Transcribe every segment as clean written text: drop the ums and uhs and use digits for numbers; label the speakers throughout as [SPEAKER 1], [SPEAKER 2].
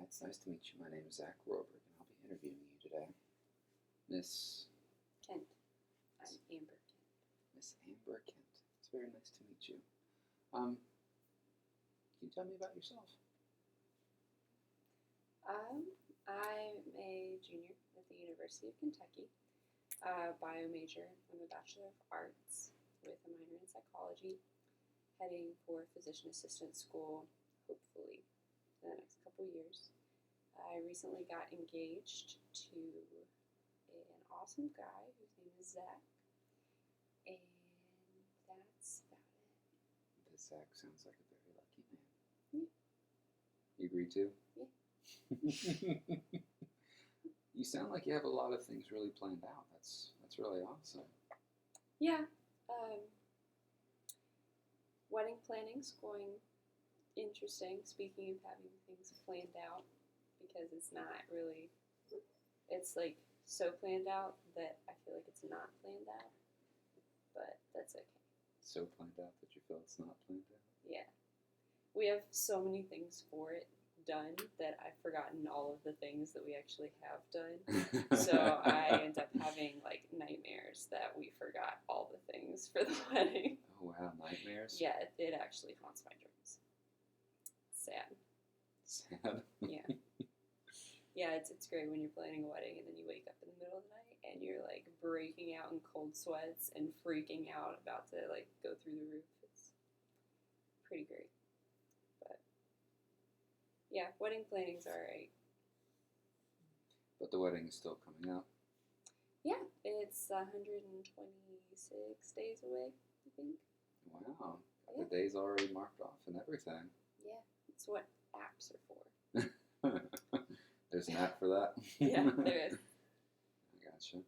[SPEAKER 1] It's nice to meet you. My name is Zach Rohrberg, and I'll be interviewing you today. Miss
[SPEAKER 2] Kent. I'm Amber Kent.
[SPEAKER 1] Miss Amber Kent. It's very nice to meet you. Can you tell me about yourself?
[SPEAKER 2] I'm a junior at the University of Kentucky, bio major. I'm a Bachelor of Arts with a minor in psychology, heading for physician assistant school, hopefully, in the next couple years. I recently got engaged to an awesome guy whose name is Zach, and that's about it.
[SPEAKER 1] This Zach sounds like a very lucky man.
[SPEAKER 2] Yeah.
[SPEAKER 1] You agree too?
[SPEAKER 2] Yeah.
[SPEAKER 1] You sound like you have a lot of things really planned out. That's really awesome.
[SPEAKER 2] Yeah. Wedding planning's going interesting, speaking of having things planned out, because it's not really, it's like so planned out that I feel like it's not planned out, but that's okay.
[SPEAKER 1] So planned out that you feel it's not planned out?
[SPEAKER 2] Yeah. We have so many things for it done that I've forgotten all of the things that we actually have done. So I end up having like nightmares that we forgot all the things for the wedding.
[SPEAKER 1] Oh wow, nightmares?
[SPEAKER 2] Yeah, it actually haunts my dreams. Sad.
[SPEAKER 1] Sad?
[SPEAKER 2] Yeah. Yeah, it's great when you're planning a wedding and then you wake up in the middle of the night and you're like breaking out in cold sweats and freaking out about to like go through the roof. It's pretty great. But yeah, wedding planning's alright.
[SPEAKER 1] But the wedding is still coming up.
[SPEAKER 2] Yeah, it's 126 days away, I think.
[SPEAKER 1] Wow.
[SPEAKER 2] Yeah.
[SPEAKER 1] The day's already marked off and everything.
[SPEAKER 2] Yeah, it's what apps are for.
[SPEAKER 1] There's an app for that?
[SPEAKER 2] Yeah, there is.
[SPEAKER 1] I gotcha.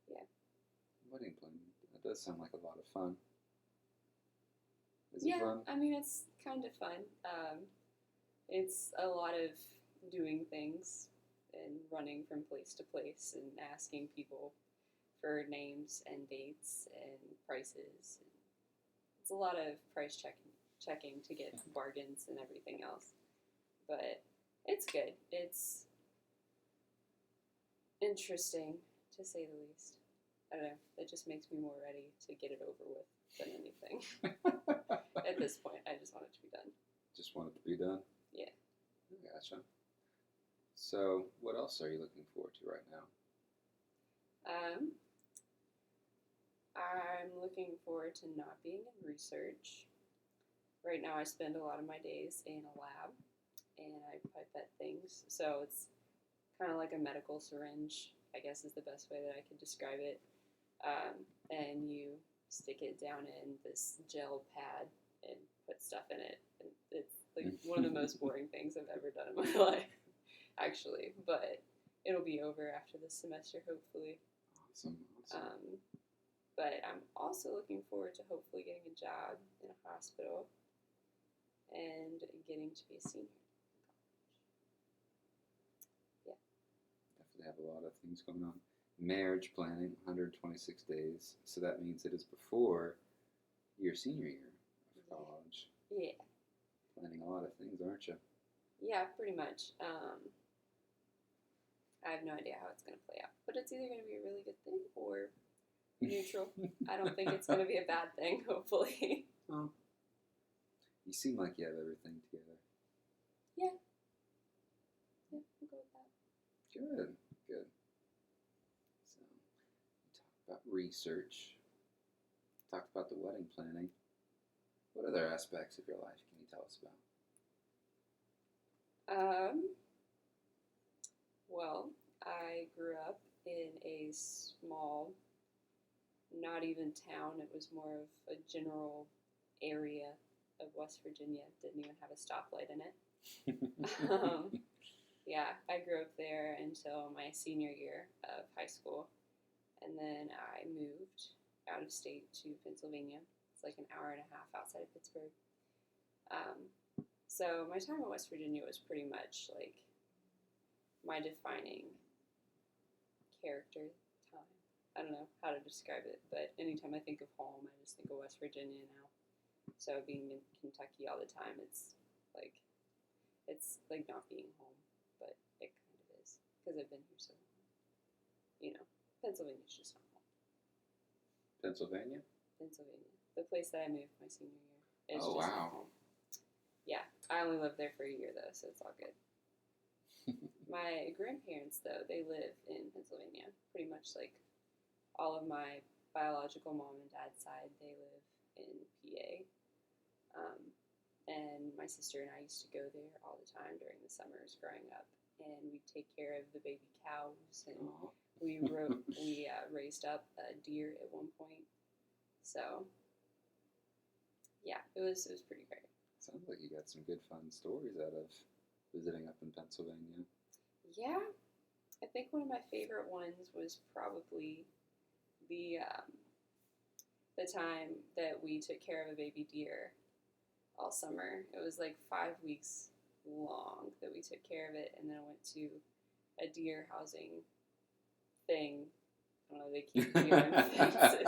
[SPEAKER 2] Yeah.
[SPEAKER 1] Wedding planning. That does sound like a lot of fun. Is it
[SPEAKER 2] Yeah,
[SPEAKER 1] fun?
[SPEAKER 2] I mean, it's kind of fun. It's a lot of doing things and running from place to place and asking people for names and dates and prices. It's a lot of price checking to get bargains and everything else. But it's good. It's interesting, to say the least. I don't know. It just makes me more ready to get it over with than anything. At this point, I just want it to be done.
[SPEAKER 1] Just want it to be done?
[SPEAKER 2] Yeah.
[SPEAKER 1] I gotcha. So, what else are you looking forward to right now?
[SPEAKER 2] I'm looking forward to not being in research. Right now, I spend a lot of my days in a lab, and I pipette things. So it's kind of like a medical syringe, I guess is the best way that I could describe it. And you stick it down in this gel pad and put stuff in it. And it's like one of the most boring things I've ever done in my life, actually. But it'll be over after this semester, hopefully.
[SPEAKER 1] Awesome.
[SPEAKER 2] But I'm also looking forward to hopefully getting a job in a hospital and getting to be a senior in college. Yeah.
[SPEAKER 1] Definitely have a lot of things going on. Marriage planning, 126 days. So that means it is before your senior year of college.
[SPEAKER 2] Yeah.
[SPEAKER 1] Planning a lot of things, aren't you?
[SPEAKER 2] Yeah, pretty much. I have no idea how it's going to play out. But it's either going to be a really good thing or neutral. I don't think it's going to be a bad thing, hopefully.
[SPEAKER 1] Well, you seem like you have everything together.
[SPEAKER 2] Yeah. Yeah, we'll go with that.
[SPEAKER 1] Good. So, we talked about research. Talked about the wedding planning. What other aspects of your life can you tell us about?
[SPEAKER 2] Well, I grew up in a small, not even town. It was more of a general area of West Virginia. Didn't even have a stoplight in it. Yeah, I grew up there until my senior year of high school. And then I moved out of state to Pennsylvania. It's like an hour and a half outside of Pittsburgh. So my time in West Virginia was pretty much like my defining character time. I don't know how to describe it, but anytime I think of home, I just think of West Virginia now. So being in Kentucky all the time, it's like, it's like not being home, but it kind of is because I've been here so long. You know, Pennsylvania's just not home.
[SPEAKER 1] Pennsylvania?
[SPEAKER 2] Pennsylvania, the place that I moved my senior year, is
[SPEAKER 1] Oh,
[SPEAKER 2] just
[SPEAKER 1] wow.
[SPEAKER 2] not home. Yeah, I only lived there for a year though, so it's all good. My grandparents, though, they live in Pennsylvania. Pretty much like all of my biological mom and dad's side, they live in PA. And my sister and I used to go there all the time during the summers growing up. And we'd take care of the baby cows, and
[SPEAKER 1] Aw.
[SPEAKER 2] we raised up a deer at one point. So, yeah, it was pretty great.
[SPEAKER 1] Sounds like you got some good fun stories out of visiting up in Pennsylvania.
[SPEAKER 2] Yeah, I think one of my favorite ones was probably the time that we took care of a baby deer all summer. It was like 5 weeks long that we took care of it, and then I went to a deer housing thing. I don't know, they keep deer in fences.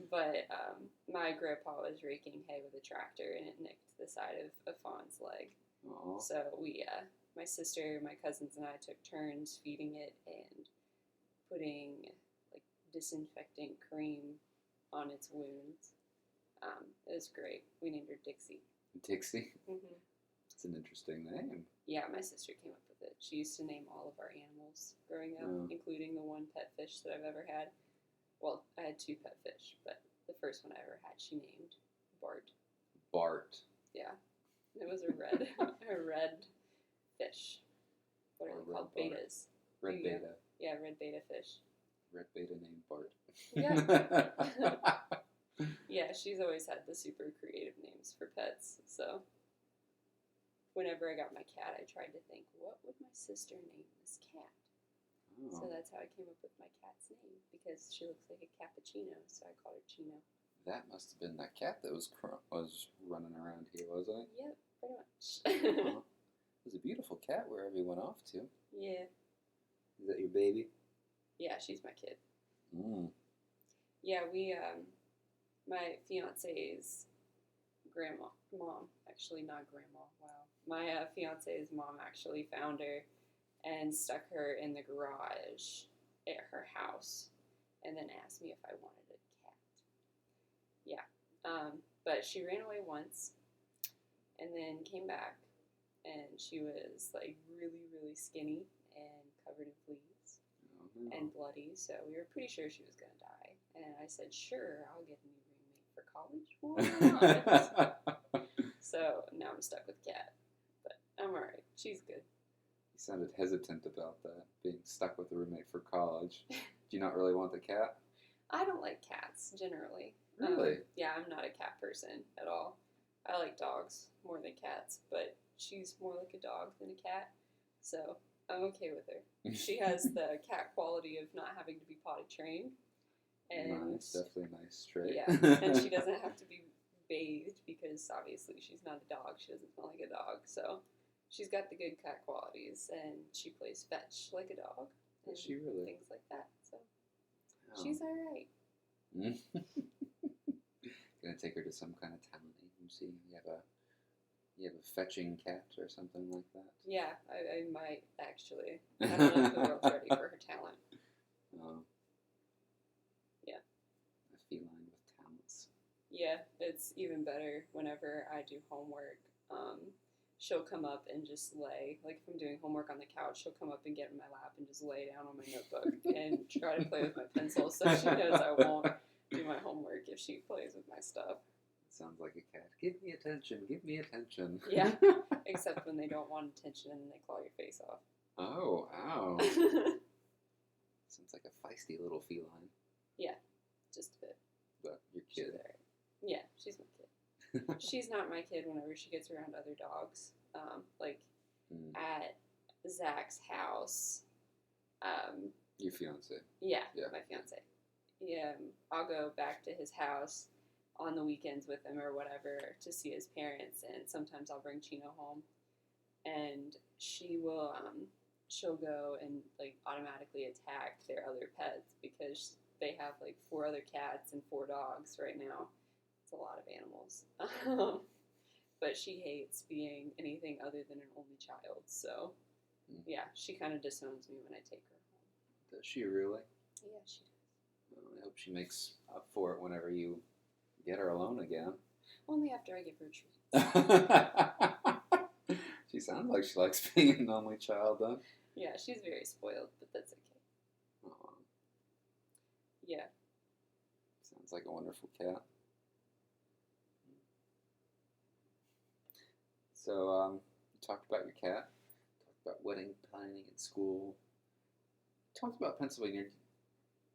[SPEAKER 2] But my grandpa was raking hay with a tractor, and it nicked the side of a fawn's leg.
[SPEAKER 1] Aw.
[SPEAKER 2] So we, my sister, my cousins, and I took turns feeding it and putting like disinfectant cream on its wounds. It was great. We named her Dixie.
[SPEAKER 1] Dixie?
[SPEAKER 2] Mm-hmm.
[SPEAKER 1] It's an interesting name.
[SPEAKER 2] Yeah, my sister came up with it. She used to name all of our animals growing up,
[SPEAKER 1] Oh.
[SPEAKER 2] including the one pet fish that I've ever had. Well, I had 2 pet fish, but the first one I ever had, she named Bart.
[SPEAKER 1] Bart.
[SPEAKER 2] Yeah, it was a red, a red fish. What are
[SPEAKER 1] Or
[SPEAKER 2] they
[SPEAKER 1] red
[SPEAKER 2] called?
[SPEAKER 1] Bart.
[SPEAKER 2] Betas.
[SPEAKER 1] Red
[SPEAKER 2] Yeah.
[SPEAKER 1] beta.
[SPEAKER 2] Yeah, red beta fish.
[SPEAKER 1] Red beta named Bart.
[SPEAKER 2] Yeah. Yeah, she's always had the super creative names for pets. So whenever I got my cat, I tried to think, what would my sister name this cat?
[SPEAKER 1] Oh.
[SPEAKER 2] So that's how I came up with my cat's name, because she looks like a cappuccino, so I called her Chino.
[SPEAKER 1] That must have been that cat that was running around here, wasn't it?
[SPEAKER 2] Yep, pretty much.
[SPEAKER 1] Aw. It was a beautiful cat wherever you went off to.
[SPEAKER 2] Yeah.
[SPEAKER 1] Is that your baby?
[SPEAKER 2] Yeah, she's my kid.
[SPEAKER 1] Mm.
[SPEAKER 2] Yeah, my fiance's mom, actually not grandma, wow. My fiance's mom actually found her and stuck her in the garage at her house, and then asked me if I wanted a cat. Yeah, but she ran away once, and then came back, and she was like really, really skinny and covered in fleas
[SPEAKER 1] Oh, no.
[SPEAKER 2] and bloody, so we were pretty sure she was gonna die. And I said, sure, I'll get a new roommate for college. Why not? So now I'm stuck with Kat, but I'm alright. She's good.
[SPEAKER 1] You sounded hesitant about that, being stuck with a roommate for college. Do you not really want the cat?
[SPEAKER 2] I don't like cats generally.
[SPEAKER 1] Really?
[SPEAKER 2] Yeah, I'm not a cat person at all. I like dogs more than cats, but she's more like a dog than a cat, so I'm okay with her. She has the cat quality of not having to be potty trained. And
[SPEAKER 1] Nice, definitely a nice trait.
[SPEAKER 2] yeah, and she doesn't have to be bathed because obviously she's not a dog. She doesn't smell like a dog, so she's got the good cat qualities, and she plays fetch like a dog. And
[SPEAKER 1] Does she really?
[SPEAKER 2] things like that. So
[SPEAKER 1] Oh.
[SPEAKER 2] she's all right.
[SPEAKER 1] Gonna take her to some kind of talent agency. You have a fetching cat or something like that.
[SPEAKER 2] Yeah, I might actually. I don't know if the world's ready for her talent. Yeah.
[SPEAKER 1] A feline with talents.
[SPEAKER 2] Yeah, it's even better whenever I do homework. She'll come up and just lay. Like if I'm doing homework on the couch, she'll come up and get in my lap and just lay down on my notebook and try to play with my pencil, so she knows I won't do my homework if she plays with my stuff.
[SPEAKER 1] Sounds like a cat. Give me attention. Give me attention.
[SPEAKER 2] Yeah. Except when they don't want attention and they claw your face off.
[SPEAKER 1] Oh, ow. Sounds like a feisty little feline.
[SPEAKER 2] Yeah, just a bit.
[SPEAKER 1] But your
[SPEAKER 2] She's
[SPEAKER 1] kid.
[SPEAKER 2] alright. Yeah, she's my kid. She's not my kid whenever she gets around other dogs. Like at Zach's house.
[SPEAKER 1] Your fiance.
[SPEAKER 2] Yeah,
[SPEAKER 1] Yeah.
[SPEAKER 2] my fiance. Yeah, I'll go back to his house on the weekends with him or whatever to see his parents, and sometimes I'll bring Chino home, and she will she'll go and like automatically attack their other pets because they have like 4 other cats and 4 dogs right now. It's a lot of animals. but she hates being anything other than an only child. So, yeah, she kind of disowns me when I take her home.
[SPEAKER 1] Does she really?
[SPEAKER 2] Yeah, she does.
[SPEAKER 1] Well, I hope she makes up for it whenever you get her alone again.
[SPEAKER 2] Only after I give her treats.
[SPEAKER 1] She sounds like she likes being an only child, then.
[SPEAKER 2] Yeah, she's very spoiled, but that's okay.
[SPEAKER 1] Aw,
[SPEAKER 2] Yeah.
[SPEAKER 1] sounds like a wonderful cat. So, you talked about your cat, talked about wedding planning at school, talked about Pennsylvania. You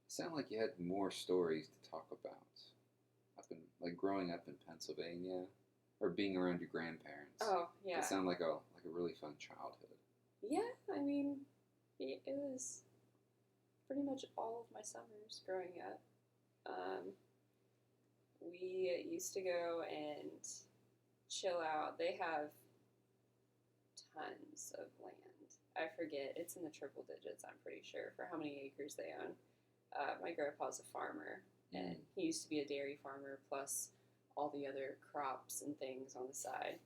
[SPEAKER 1] sound like you had more stories to talk about. Like growing up in Pennsylvania, or being around your grandparents.
[SPEAKER 2] Oh, yeah.
[SPEAKER 1] It sounded like a really fun childhood.
[SPEAKER 2] Yeah, I mean, it was pretty much all of my summers growing up. We used to go and chill out. They have tons of land. I forget. It's in the triple digits, I'm pretty sure, for how many acres they own. My grandpa's a farmer, and he used to be a dairy farmer, plus all the other crops and things on the side.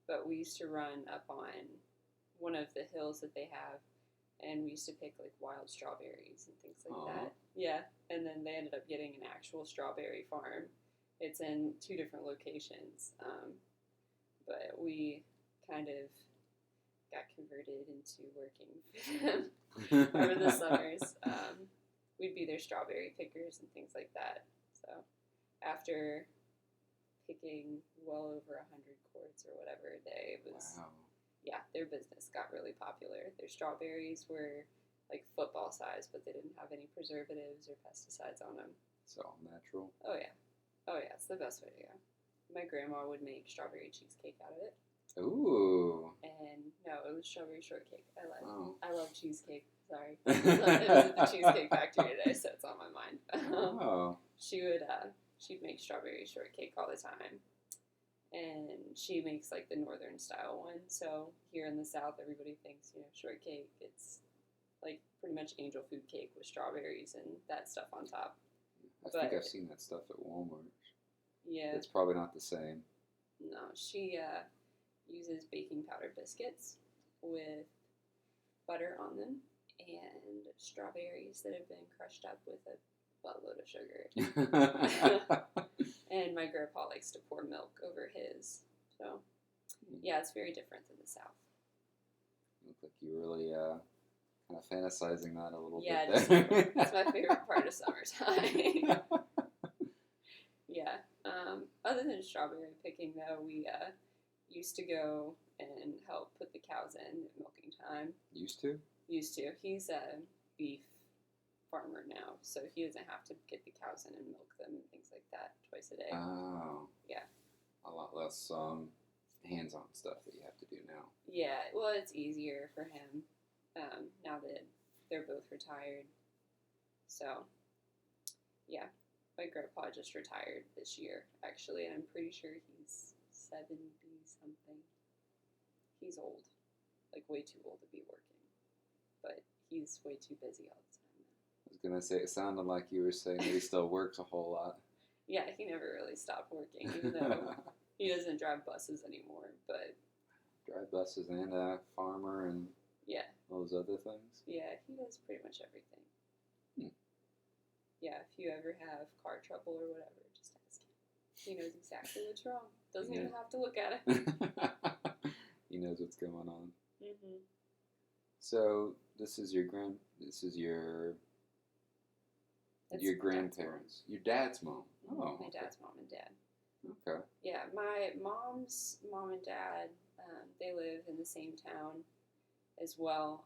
[SPEAKER 2] But we used to run up on one of the hills that they have, and we used to pick like wild strawberries and things like that. Yeah, and then they ended up getting an actual strawberry farm. It's in 2 different locations, but we kind of got converted into working for them over the summers. We'd be their strawberry pickers and things like that. So after picking well over 100 quarts or whatever a day, it was, yeah, their business got really popular. Their strawberries were like football size, but they didn't have any preservatives or pesticides on them.
[SPEAKER 1] It's all natural.
[SPEAKER 2] Oh yeah, it's the best way to go. My grandma would make strawberry cheesecake out of it.
[SPEAKER 1] Ooh.
[SPEAKER 2] And no, it was strawberry shortcake. I love cheesecake. Sorry,
[SPEAKER 1] Oh.
[SPEAKER 2] it was at the Cheesecake Factory today, so it's on my mind.
[SPEAKER 1] Oh.
[SPEAKER 2] She'd make strawberry shortcake all the time, and she makes like the northern style one. So here in the South, everybody thinks shortcake. It's like pretty much angel food cake with strawberries and that stuff on top.
[SPEAKER 1] I think I've seen that stuff at Walmart.
[SPEAKER 2] Yeah,
[SPEAKER 1] It's probably not the same.
[SPEAKER 2] no, she uses baking powder biscuits with butter on them and strawberries that have been crushed up with a buttload of sugar. And my grandpa likes to pour milk over his. So, yeah, it's very different than the South.
[SPEAKER 1] Look like you really kind of fantasizing that a little
[SPEAKER 2] Yeah,
[SPEAKER 1] bit there.
[SPEAKER 2] it's my favorite part of summertime. Yeah. Other than strawberry picking, though, we used to go and help put the cows in at milking time.
[SPEAKER 1] Used to?
[SPEAKER 2] Used to. He's a beef farmer now, so he doesn't have to get the cows in and milk them and things like that twice a day.
[SPEAKER 1] Oh.
[SPEAKER 2] Yeah.
[SPEAKER 1] A lot less hands-on stuff that you have to do now.
[SPEAKER 2] Yeah, well, it's easier for him now that they're both retired. So, yeah. My grandpa just retired this year, actually, and I'm pretty sure he's 70-something. He's old. Like, way too old to be working. But he's way too busy all the time now.
[SPEAKER 1] I was going to say, it sounded like you were saying that he still works a whole lot.
[SPEAKER 2] Yeah, he never really stopped working, even though he doesn't drive buses anymore, but...
[SPEAKER 1] Drive buses and a farmer and all those other things?
[SPEAKER 2] Yeah, he does pretty much everything. Yeah, if you ever have car trouble or whatever, just ask him. He knows exactly what's wrong. Doesn't even have to look at it.
[SPEAKER 1] He knows what's going on.
[SPEAKER 2] Mm-hmm.
[SPEAKER 1] So this is your grandparents. Your dad's mom. Oh,
[SPEAKER 2] my dad's mom and dad.
[SPEAKER 1] Okay.
[SPEAKER 2] Yeah, my mom's mom and dad, they live in the same town as well,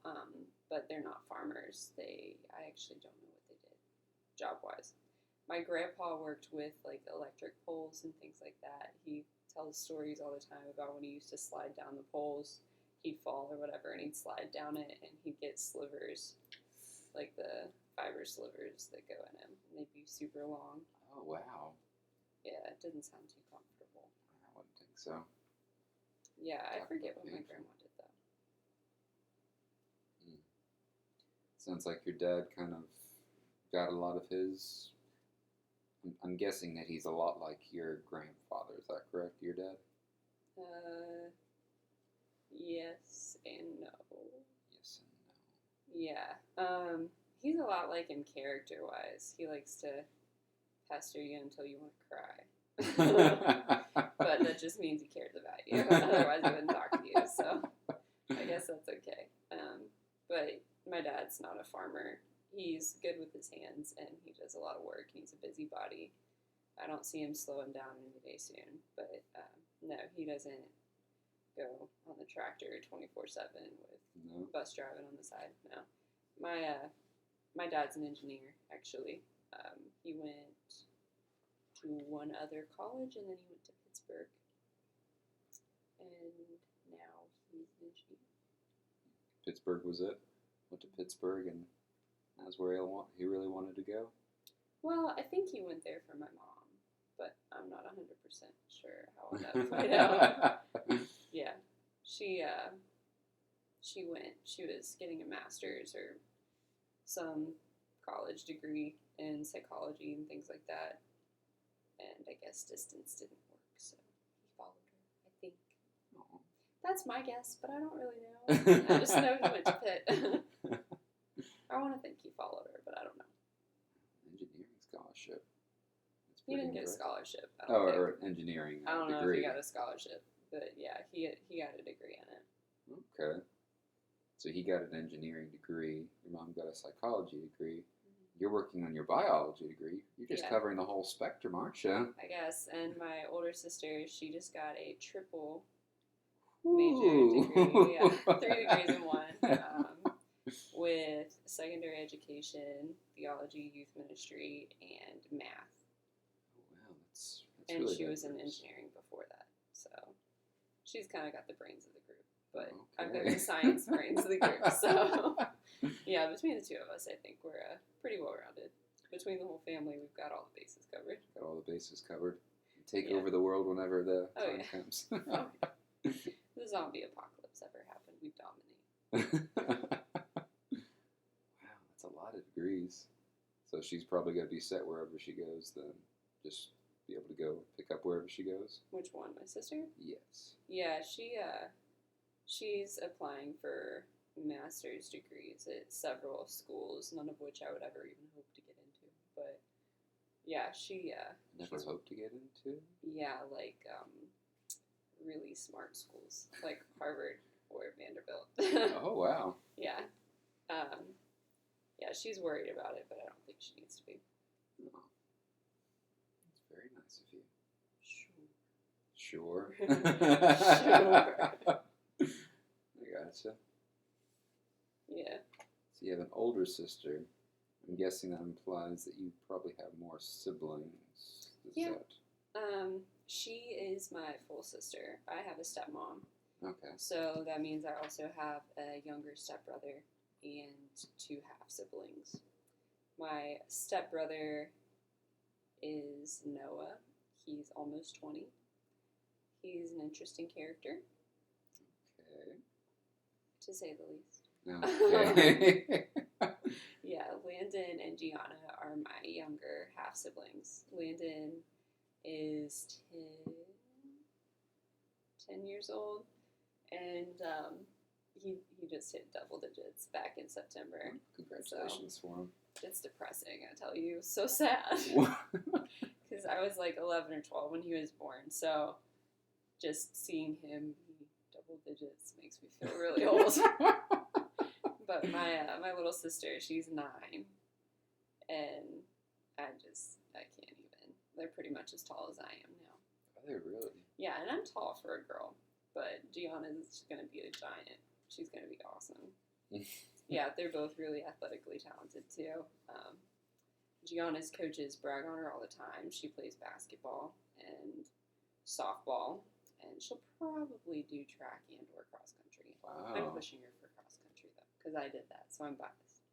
[SPEAKER 2] but they're not farmers. I actually don't know what they did job-wise. My grandpa worked with like electric poles and things like that. He tells stories all the time about when he used to slide down the poles. He'd fall or whatever, and he'd slide down it, and he'd get slivers, like the fiber slivers that go in him, and they'd be super long.
[SPEAKER 1] Oh, wow.
[SPEAKER 2] Yeah, it didn't sound too comfortable.
[SPEAKER 1] I wouldn't think so.
[SPEAKER 2] Yeah, I forget what my grandma did, though.
[SPEAKER 1] Sounds like your dad kind of got a lot of his... I'm guessing that he's a lot like your grandfather. Is that correct, your dad?
[SPEAKER 2] Yes and no.
[SPEAKER 1] Yes and
[SPEAKER 2] Yeah. He's a lot like him character-wise. He likes to pester you until you want to cry.
[SPEAKER 1] no.
[SPEAKER 2] But that just means he cares about you. Otherwise, he wouldn't talk to you. So I guess that's okay. But my dad's not a farmer. He's good with his hands, and he does a lot of work. He's a busybody. I don't see him slowing down anytime soon. But no, he doesn't go on the tractor 24/7 with
[SPEAKER 1] No.
[SPEAKER 2] bus driving on the side. No, my dad's an engineer actually. He went to one other college and then he went to Pittsburgh, and now he's an engineer.
[SPEAKER 1] Pittsburgh was it? Went to Pittsburgh, and that's where he really wanted to go.
[SPEAKER 2] Well, I think he went there for my mom, but I'm not 100% sure how that played out. Yeah, she went. She was getting a master's or some college degree in psychology and things like that, and I guess distance didn't work, so he followed her. I think
[SPEAKER 1] Aw.
[SPEAKER 2] that's my guess, but I don't really know. I just know he went to Pitt. I want to think he followed her, but I don't know.
[SPEAKER 1] Engineering scholarship. That's
[SPEAKER 2] He didn't get a
[SPEAKER 1] impressive.
[SPEAKER 2] scholarship. I
[SPEAKER 1] Oh,
[SPEAKER 2] don't think.
[SPEAKER 1] or engineering
[SPEAKER 2] I don't know
[SPEAKER 1] degree.
[SPEAKER 2] if he got a scholarship, but yeah, he got a degree in it.
[SPEAKER 1] Okay. So he got an engineering degree. Your mom got a psychology degree. You're working on your biology degree. You're just
[SPEAKER 2] Yeah.
[SPEAKER 1] covering the whole spectrum, aren't you?
[SPEAKER 2] I guess. And my older sister, she just got a triple
[SPEAKER 1] Ooh.
[SPEAKER 2] major degree. Yeah, 3 degrees in one. With secondary education, theology, youth ministry, and math.
[SPEAKER 1] Wow, that's
[SPEAKER 2] And
[SPEAKER 1] really
[SPEAKER 2] she was in
[SPEAKER 1] diverse.
[SPEAKER 2] engineering before that. So she's kind of got the brains of the group. But
[SPEAKER 1] Okay.
[SPEAKER 2] I've got the science brains of the group. So yeah, between the two of us, I think we're pretty well-rounded. Between the whole family, we've got all the bases covered.
[SPEAKER 1] Got all the bases covered. Take
[SPEAKER 2] Yeah.
[SPEAKER 1] over the world whenever the
[SPEAKER 2] Oh,
[SPEAKER 1] time
[SPEAKER 2] yeah.
[SPEAKER 1] comes.
[SPEAKER 2] Oh, if the zombie apocalypse ever happened, we'd dominate.
[SPEAKER 1] Wow, that's a lot of degrees. So she's probably going to be set wherever she goes then. Just be able to go pick up wherever she goes?
[SPEAKER 2] Which one? My sister?
[SPEAKER 1] Yes.
[SPEAKER 2] Yeah, she's applying for master's degrees at several schools, none of which I would ever even hope to get into. But yeah,
[SPEAKER 1] Never
[SPEAKER 2] she's,
[SPEAKER 1] hoped to get into?
[SPEAKER 2] yeah, like really smart schools like Harvard or Vanderbilt.
[SPEAKER 1] Oh, wow.
[SPEAKER 2] Yeah. Yeah, she's worried about it, but I don't think she needs to be.
[SPEAKER 1] Oh. That's very nice of you.
[SPEAKER 2] Sure.
[SPEAKER 1] Sure. I gotcha.
[SPEAKER 2] Yeah.
[SPEAKER 1] So you have an older sister. I'm guessing that implies that you probably have more siblings. Is
[SPEAKER 2] Yeah.
[SPEAKER 1] that
[SPEAKER 2] She is my full sister. I have a stepmom,
[SPEAKER 1] okay?
[SPEAKER 2] so that means I also have a younger stepbrother and 2 half siblings. My stepbrother is Noah. He's almost 20. He's an interesting character,
[SPEAKER 1] Okay.
[SPEAKER 2] to say the least.
[SPEAKER 1] Okay.
[SPEAKER 2] Yeah, Landon and Gianna are my younger half siblings. Landon is 10 years old, and he just hit double digits back in September.
[SPEAKER 1] Congratulations for him.
[SPEAKER 2] It's depressing, I tell you. So sad. Because I was like 11 or 12 when he was born, so just seeing him double digits makes me feel really old. But my little sister, she's 9, and I can't even. They're pretty much as tall as I am now.
[SPEAKER 1] Are they really?
[SPEAKER 2] Yeah, and I'm tall for a girl, but Gianna's going to be a giant. She's going to be awesome. Yeah, they're both really athletically talented, too. Gianna's coaches brag on her all the time. She plays basketball and softball, and she'll probably do track and or cross country.
[SPEAKER 1] Wow.
[SPEAKER 2] I'm pushing her for cross country, though, because I did that, so I'm biased.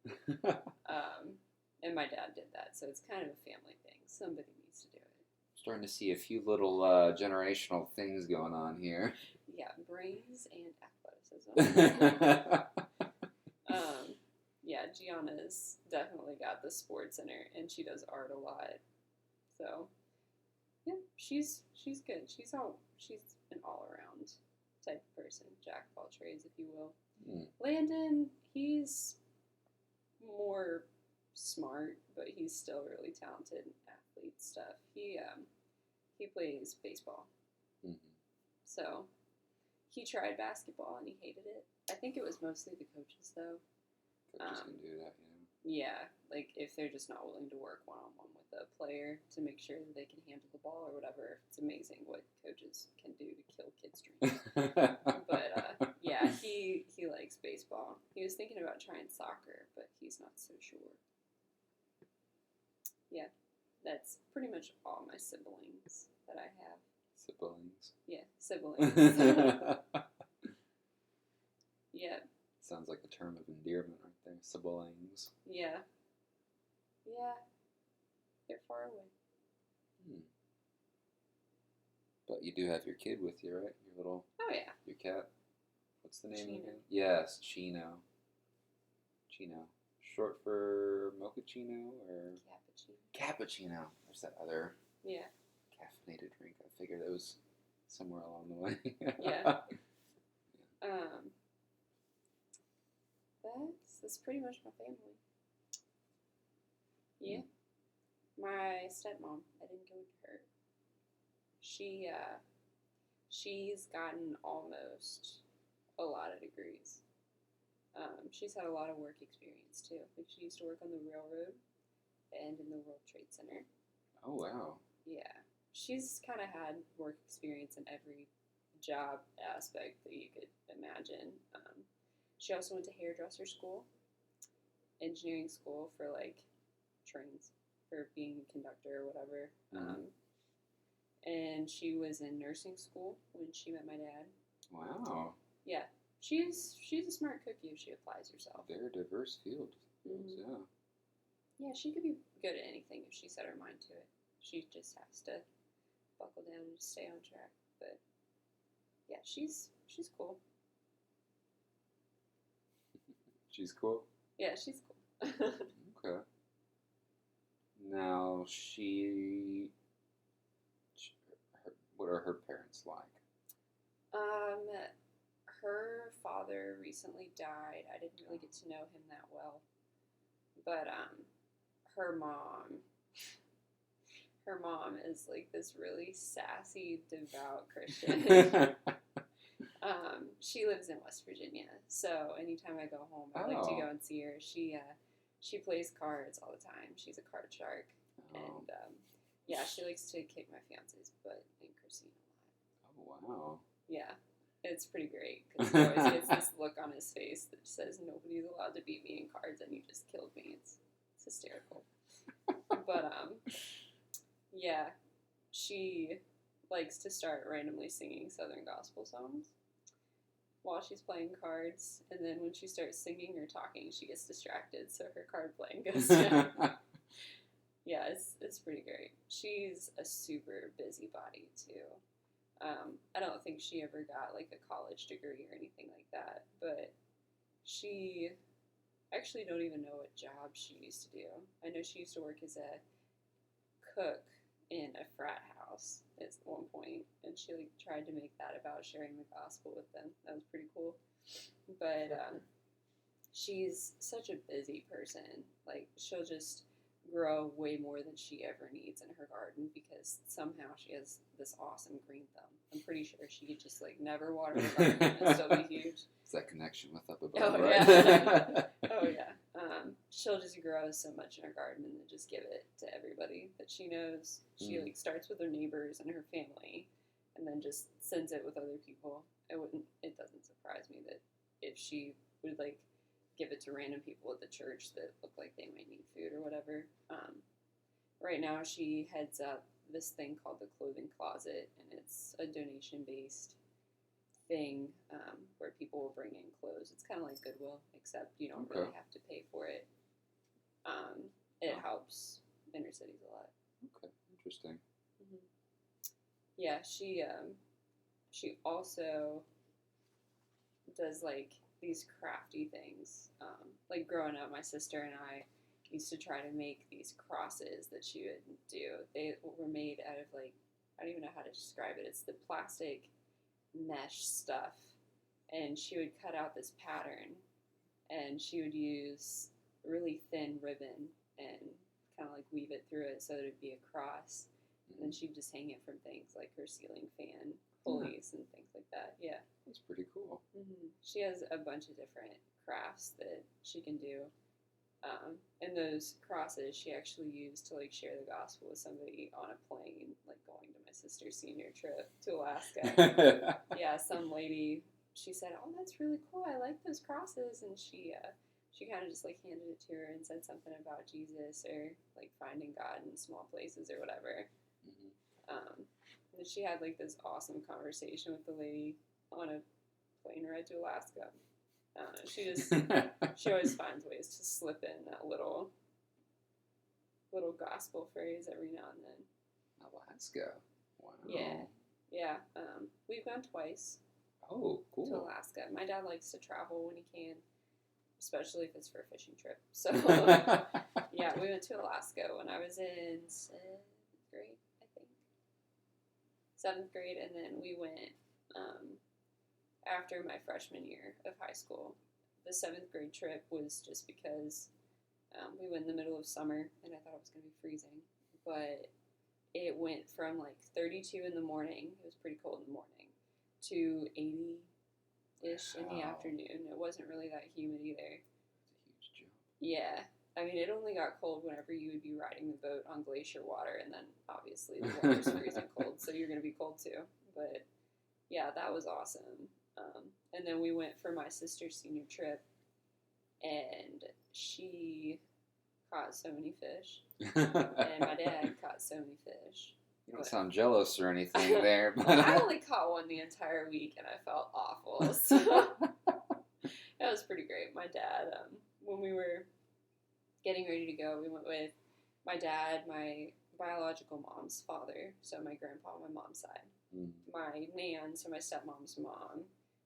[SPEAKER 2] And my dad did that, so it's kind of a family thing. Somebody needs to do it.
[SPEAKER 1] Starting to see a few little generational things going on here.
[SPEAKER 2] Yeah, brains and athleticism. Yeah, Gianna's definitely got the sports in her, and she does art a lot. So, yeah, she's good. She's an all around person, jack of all trades, if you will.
[SPEAKER 1] Mm.
[SPEAKER 2] Landon, he's more smart, but he's still really talented in athlete stuff. He plays baseball,
[SPEAKER 1] Mm-hmm.
[SPEAKER 2] so he tried basketball and he hated it. I think it was mostly the coaches, though.
[SPEAKER 1] Coaches can do that, you know.
[SPEAKER 2] Yeah, like if they're just not willing to work one-on-one with a player to make sure that they can handle the ball or whatever. It's amazing what coaches can do to kill kids' dreams. But yeah, he likes baseball. He was thinking about trying soccer, but he's not so sure. Yeah, that's pretty much all my siblings that I have.
[SPEAKER 1] Siblings.
[SPEAKER 2] Yeah, siblings. Yeah.
[SPEAKER 1] Sounds like a term of endearment right there. Siblings.
[SPEAKER 2] Yeah. Yeah. They're far away.
[SPEAKER 1] Hmm. But you do have your kid with you, right? Your little.
[SPEAKER 2] Oh yeah.
[SPEAKER 1] Your cat. What's the name
[SPEAKER 2] Chino.
[SPEAKER 1] again? Yes, Chino. Chino. Short for mochaccino or cappuccino. There's that other caffeinated drink. I figured it was somewhere along the way.
[SPEAKER 2] Yeah. That's pretty much my family. Yeah. My stepmom, I didn't go into her. She's gotten almost a lot of degrees. She's had a lot of work experience too. Like she used to work on the railroad and in the World Trade Center.
[SPEAKER 1] Oh wow.
[SPEAKER 2] Yeah. She's kind of had work experience in every job aspect that you could imagine. She also went to hairdresser school, engineering school for like trains, for being a conductor or whatever.
[SPEAKER 1] Mm-hmm.
[SPEAKER 2] And she was in nursing school when she met my dad.
[SPEAKER 1] Wow.
[SPEAKER 2] Yeah. She's a smart cookie if she applies herself.
[SPEAKER 1] Very diverse field.
[SPEAKER 2] Mm-hmm.
[SPEAKER 1] Yeah.
[SPEAKER 2] Yeah, she could be good at anything if she set her mind to it. She just has to buckle down and stay on track. But yeah, she's cool.
[SPEAKER 1] She's cool?
[SPEAKER 2] Yeah, she's cool.
[SPEAKER 1] Okay. Now, what are her parents like?
[SPEAKER 2] Her father recently died. I didn't really get to know him that well. But, her mom is like this really sassy, devout Christian. She lives in West Virginia, so anytime I go home, I like to go and see her. She plays cards all the time. She's a card shark, and yeah, she likes to kick my fiance's butt in Christine a lot.
[SPEAKER 1] Oh wow!
[SPEAKER 2] Yeah, it's pretty great because he always gets this look on his face that says nobody's allowed to beat me in cards, and you just killed me. It's hysterical. But yeah, she likes to start randomly singing Southern gospel songs while she's playing cards, and then when she starts singing or talking, she gets distracted, so her card playing goes down. Yeah, it's pretty great. She's a super busybody too. I don't think she ever got like a college degree or anything like that, but I actually don't even know what job she used to do. I know she used to work as a cook in a frat house at one point, and she like tried to make that about sharing the gospel with them. That was pretty cool. But she's such a busy person. Like she'll just grow way more than she ever needs in her garden because somehow she has this awesome green thumb. I'm pretty sure she could just like never water the garden and still be huge.
[SPEAKER 1] It's that connection with up above, right?
[SPEAKER 2] Yeah. Oh yeah. She'll just grow so much in her garden and then just give it to everybody that she knows. She like starts with her neighbors and her family, and then just sends it with other people. It doesn't surprise me that if she would like give it to random people at the church that look like they might need food or whatever. Right now she heads up this thing called the Clothing Closet, and it's a donation-based thing where people will bring in clothes. It's kind of like Goodwill, except you don't really have to pay for it. It helps inner cities a lot.
[SPEAKER 1] Okay, interesting.
[SPEAKER 2] Mm-hmm. Yeah, she also does like these crafty things. Like growing up, my sister and I used to try to make these crosses that she would do. They were made out of like, I don't even know how to describe it. It's the plastic mesh stuff and she would cut out this pattern, and she would use really thin ribbon and kind of like weave it through it so that it'd be a cross. And then she'd just hang it from things like her ceiling fan pulleys and things like that. Yeah.
[SPEAKER 1] That's pretty cool.
[SPEAKER 2] She has a bunch of different crafts that she can do. And those crosses she actually used to like share the gospel with somebody on a plane, like going to my sister's senior trip to Alaska. Yeah, some lady, she said, "Oh, that's really cool. I like those crosses." And she kind of just like handed it to her and said something about Jesus or like finding God in small places or whatever. And she had like this awesome conversation with the lady on a plane ride to Alaska. I don't know. She always finds ways to slip in that little gospel phrase every now and then.
[SPEAKER 1] Alaska. Wow.
[SPEAKER 2] Yeah. We've gone twice.
[SPEAKER 1] Oh, cool.
[SPEAKER 2] To Alaska. My dad likes to travel when he can, especially if it's for a fishing trip. So, yeah, we went to Alaska when I was in 7th grade, I think. 7th grade, and then we went after my freshman year of high school. The 7th grade trip was just because we went in the middle of summer, and I thought it was going to be freezing. But it went from like 32 in the morning, it was pretty cold in the morning, to 80-ish in the afternoon. It wasn't really that humid either.
[SPEAKER 1] That's a huge jump.
[SPEAKER 2] Yeah. I mean, it only got cold whenever you would be riding the boat on glacier water, and then obviously the water's freezing cold, so you're going to be cold too. But yeah, that was awesome. And then we went for my sister's senior trip, and she caught so many fish, and my dad caught so many fish.
[SPEAKER 1] You don't sound jealous or anything there, but
[SPEAKER 2] I only caught one the entire week, and I felt awful. So that was pretty great. My dad, when we were getting ready to go, we went with my dad, my biological mom's father, so my grandpa on my mom's side, my nan, so my stepmom's mom,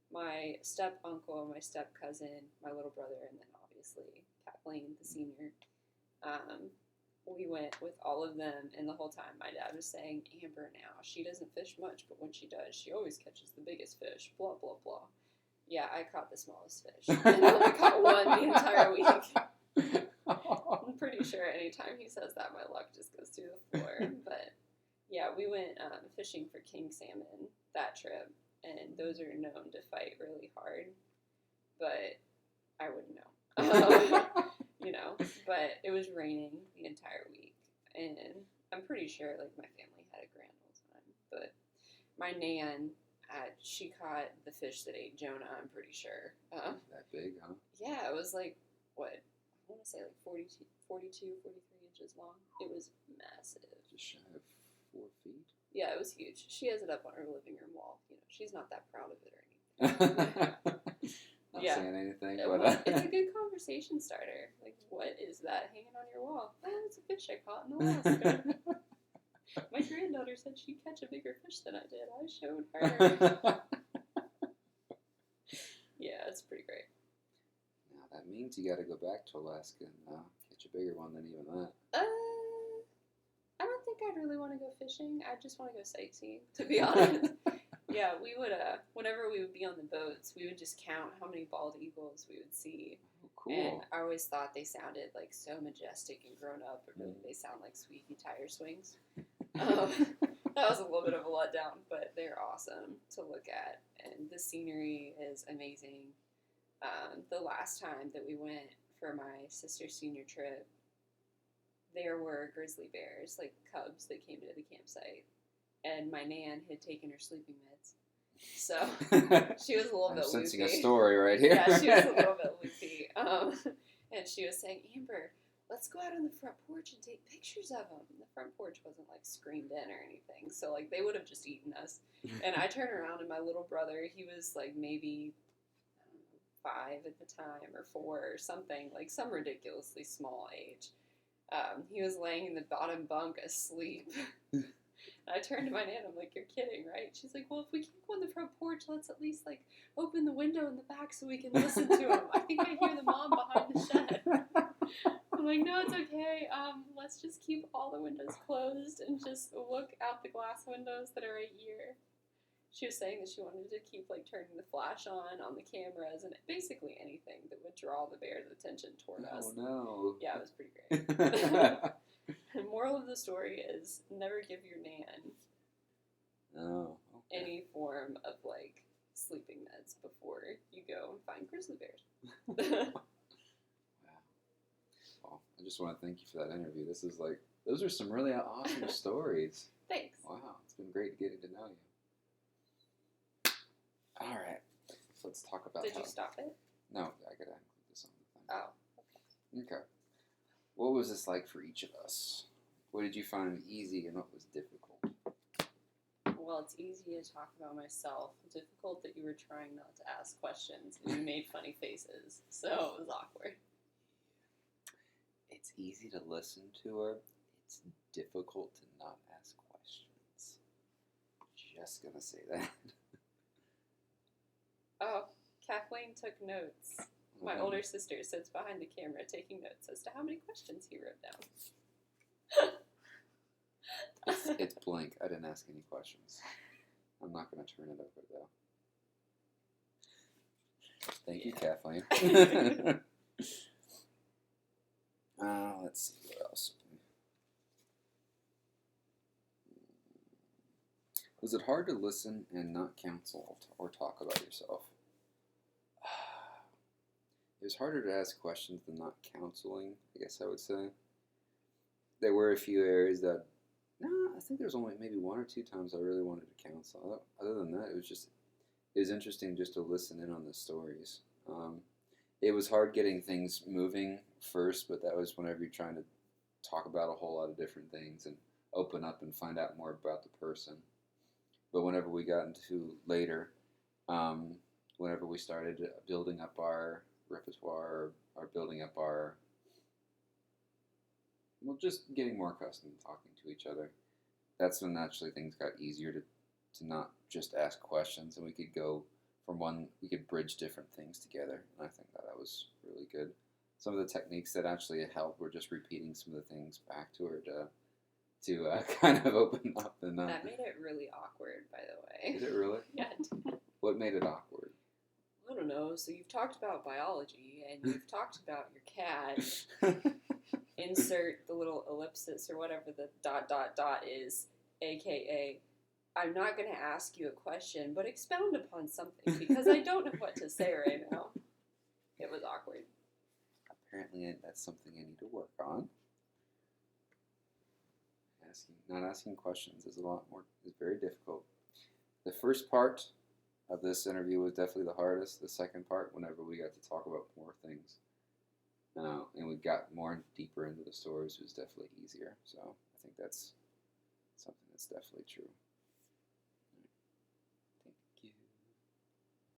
[SPEAKER 2] my step-uncle, my step-cousin, my little brother, and then obviously Kathleen, the senior. We went with all of them, and the whole time my dad was saying, "Amber now, she doesn't fish much, but when she does, she always catches the biggest fish, blah, blah, blah." Yeah, I caught the smallest fish. And I only caught one the entire week. I'm pretty sure anytime he says that, my luck just goes through the floor. But yeah, we went fishing for king salmon that trip, and those are known to fight really hard. But I wouldn't know. But it was raining the entire week, and I'm pretty sure like my family had a grand old time. But my nan, she caught the fish that ate Jonah, I'm pretty sure.
[SPEAKER 1] That big, huh?
[SPEAKER 2] Yeah, it was like, what, I want to say like 42, 43 inches long. It was massive.
[SPEAKER 1] Just shy of 4 feet?
[SPEAKER 2] Yeah, it was huge. She has it up on her living room wall. She's not that proud of it or anything.
[SPEAKER 1] Not saying anything,
[SPEAKER 2] Well,
[SPEAKER 1] but
[SPEAKER 2] it's a good conversation starter. Like, what is that hanging on your wall? Oh, it's a fish I caught in Alaska. My granddaughter said she'd catch a bigger fish than I did. I showed her. Yeah, it's pretty great.
[SPEAKER 1] Now that means you got to go back to Alaska and catch a bigger one than even that.
[SPEAKER 2] I don't think I'd really want to go fishing. I just want to go sightseeing, to be honest. Yeah, we would, whenever we would be on the boats, we would just count how many bald eagles we would see.
[SPEAKER 1] Oh, cool.
[SPEAKER 2] And I always thought they sounded, like, so majestic and grown up, but really they sound like squeaky tire swings. That was a little bit of a letdown, but they're awesome to look at, and the scenery is amazing. The last time that we went for my sister's senior trip, there were grizzly bears, like cubs, that came to the campsite. And my nan had taken her sleeping meds. So she was a little bit loopy. I'm
[SPEAKER 1] sensing a story right here.
[SPEAKER 2] Yeah, she was a little bit loopy. And she was saying, "Amber, let's go out on the front porch and take pictures of them." And the front porch wasn't like screened in or anything. So like they would have just eaten us. And I turned around and my little brother, he was like maybe 5 at the time or 4 or something, like some ridiculously small age. He was laying in the bottom bunk asleep. I turned to my nan, I'm like, "You're kidding, right?" She's like, "Well, if we can't go on the front porch, let's at least, like, open the window in the back so we can listen to him. I think I hear the mom behind the shed." I'm like, "No, it's okay. Let's just keep all the windows closed and just look out the glass windows that are right here." She was saying that she wanted to keep like turning the flash on the cameras, and basically anything that would draw the bear's attention toward us.
[SPEAKER 1] Oh no.
[SPEAKER 2] Yeah, it was pretty great. The moral of the story is never give your nan
[SPEAKER 1] Oh. Okay.
[SPEAKER 2] any form of like sleeping meds before you go and find grizzly bears.
[SPEAKER 1] Wow. Well, I just want to thank you for that interview. This is like, those are some really awesome stories.
[SPEAKER 2] Thanks.
[SPEAKER 1] Wow, it's been great getting to know you. All right, so let's talk about.
[SPEAKER 2] Did you stop it?
[SPEAKER 1] No, I gotta include this on the thing.
[SPEAKER 2] Oh,
[SPEAKER 1] Okay. What was this like for each of us? What did you find easy and what was difficult?
[SPEAKER 2] well, it's easy to talk about myself. Difficult that you were trying not to ask questions and you made funny faces, so it was awkward.
[SPEAKER 1] It's easy to listen to her. It's difficult to not ask questions. Just gonna say that.
[SPEAKER 2] Oh, Kathleen took notes. My older sister sits behind the camera taking notes as to how many questions he wrote down.
[SPEAKER 1] It's blank. I didn't ask any questions. I'm not going to turn it over, though. Thank you, Kathleen. Let's see what else. Was it hard to listen and not counsel or talk about yourself? It was harder to ask questions than not counseling, I guess I would say. There were a few areas that, no, I think there was only maybe one or two times I really wanted to counsel. Other than that, it was interesting just to listen in on the stories. It was hard getting things moving first, but that was whenever you're trying to talk about a whole lot of different things and open up and find out more about the person. But whenever we got into later, whenever we started building up our repertoire or building up our, well, just getting more accustomed to talking to each other, that's when naturally things got easier to not just ask questions, and we could go from one, we could bridge different things together, and I think that was really good. Some of the techniques that actually helped were just repeating some of the things back to her to kind of open up. And
[SPEAKER 2] That made it really awkward, by the way.
[SPEAKER 1] Did it really?
[SPEAKER 2] Yeah, it did.
[SPEAKER 1] What made it awkward?
[SPEAKER 2] I don't know. So you've talked about biology, and you've talked about your cat. Insert the little ellipsis or whatever the ... is, aka, I'm not going to ask you a question, but expound upon something, because I don't know what to say right now. It was awkward.
[SPEAKER 1] Apparently that's something I need to work on. Not asking questions is very difficult. The first part of this interview was definitely the hardest. The second part, whenever we got to talk about more things, and we got more deeper into the stories, was definitely easier. So I think that's something that's definitely true.